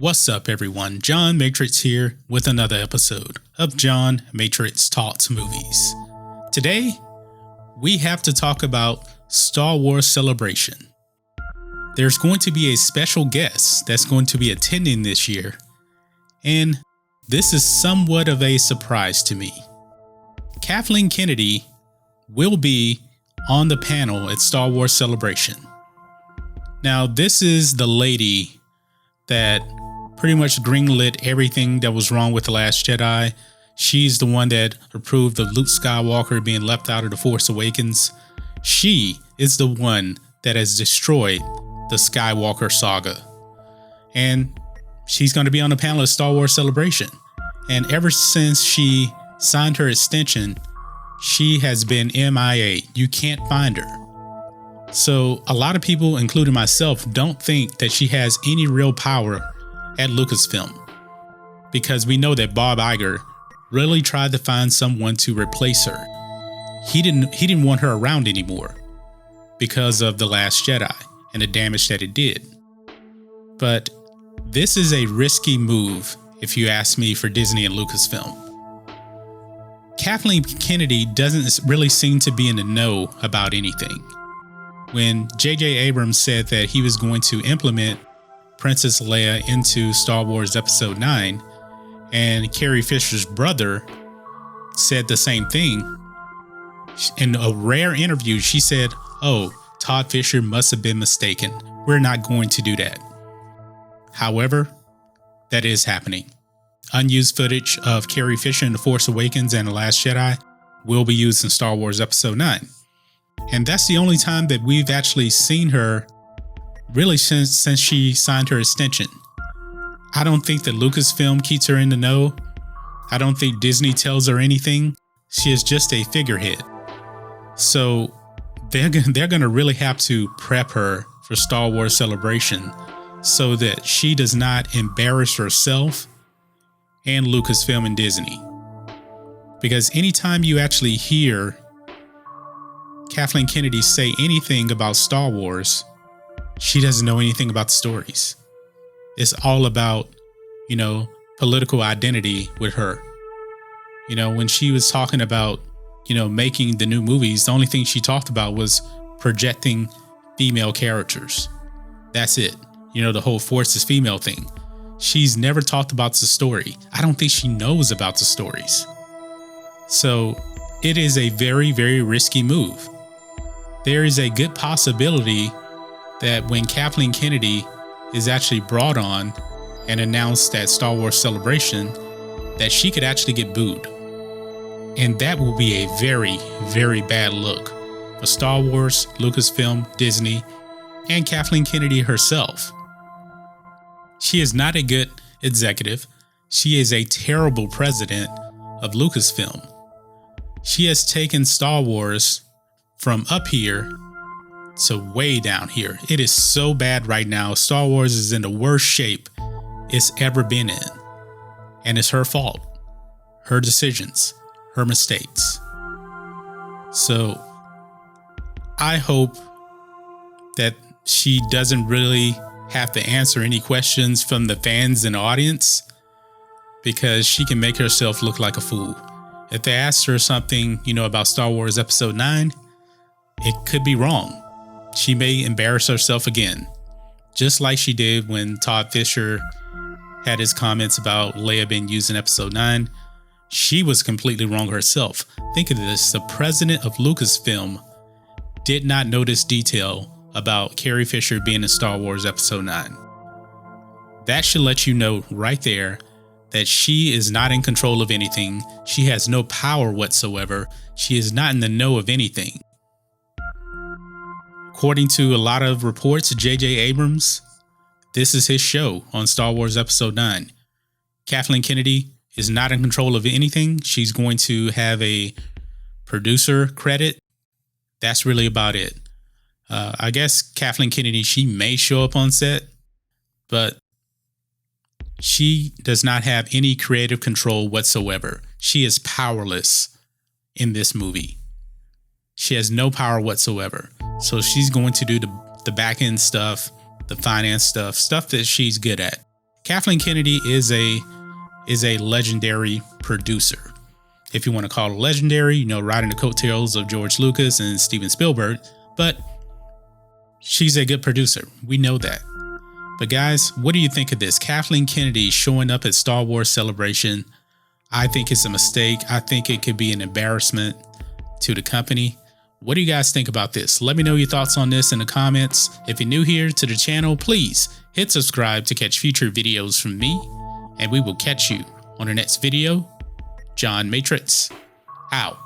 What's up, everyone? John Matrixx here with another episode of John Matrixx Talks Movies. Today, we have to talk about Star Wars Celebration. There's going to be a special guest that's going to be attending this year, and this is somewhat of a surprise to me. Kathleen Kennedy will be on the panel at Star Wars Celebration. Now, this is the lady that pretty much greenlit everything that was wrong with The Last Jedi. She's the one that approved of Luke Skywalker being left out of The Force Awakens. She is the one that has destroyed the Skywalker saga. And she's going to be on the panel at Star Wars Celebration. And ever since she signed her extension, she has been MIA. You can't find her. So a lot of people, including myself, don't think that she has any real power at Lucasfilm, because we know that Bob Iger really tried to find someone to replace her. He didn't want her around anymore because of The Last Jedi and the damage that it did. But this is a risky move, if you ask me, for Disney and Lucasfilm. Kathleen Kennedy doesn't really seem to be in the know about anything. When J.J. Abrams said that he was going to implement Princess Leia into Star Wars Episode 9, and Carrie Fisher's brother said the same thing. In a rare interview, she said, "Oh, Todd Fisher must have been mistaken. We're not going to do that." However, that is happening. Unused footage of Carrie Fisher in The Force Awakens and The Last Jedi will be used in Star Wars Episode 9. And that's the only time that we've actually seen her really since she signed her extension. I don't think that Lucasfilm keeps her in the know. I don't think Disney tells her anything. She is just a figurehead. So they're going to really have to prep her for Star Wars Celebration so that she does not embarrass herself and Lucasfilm and Disney. Because anytime you actually hear Kathleen Kennedy say anything about Star Wars, she doesn't know anything about the stories. It's all about, political identity with her. When she was talking about, making the new movies, the only thing she talked about was projecting female characters. That's it. The whole Force is female thing. She's never talked about the story. I don't think she knows about the stories. So it is a very, very risky move. There is a good possibility that when Kathleen Kennedy is actually brought on and announced at Star Wars Celebration, that she could actually get booed. And that will be a very, very bad look for Star Wars, Lucasfilm, Disney, and Kathleen Kennedy herself. She is not a good executive. She is a terrible president of Lucasfilm. She has taken Star Wars from up here to way down here. It is so bad right now. Star Wars is in the worst shape it's ever been in. And it's her fault. Her decisions. Her mistakes. So I hope that she doesn't really have to answer any questions from the fans and the audience, because she can make herself look like a fool. If they ask her something, about Star Wars Episode 9, it could be wrong. She may embarrass herself again, just like she did when Todd Fisher had his comments about Leia being used in Episode 9. She was completely wrong herself. Think of this. The president of Lucasfilm did not notice detail about Carrie Fisher being in Star Wars Episode 9. That should let you know right there that she is not in control of anything. She has no power whatsoever. She is not in the know of anything. According to a lot of reports, J.J. Abrams, this is his show on Star Wars Episode 9. Kathleen Kennedy is not in control of anything. She's going to have a producer credit. That's really about it. I guess Kathleen Kennedy, she may show up on set, but she does not have any creative control whatsoever. She is powerless in this movie. She has no power whatsoever. So she's going to do the back end stuff, the finance stuff that she's good at. Kathleen Kennedy is a legendary producer. If you want to call it legendary, riding the coattails of George Lucas and Steven Spielberg, but she's a good producer. We know that. But guys, what do you think of this? Kathleen Kennedy showing up at Star Wars Celebration. I think it's a mistake. I think it could be an embarrassment to the company. What do you guys think about this? Let me know your thoughts on this in the comments. If you're new here to the channel, please hit subscribe to catch future videos from me, and we will catch you on the next video. John Matrixx out.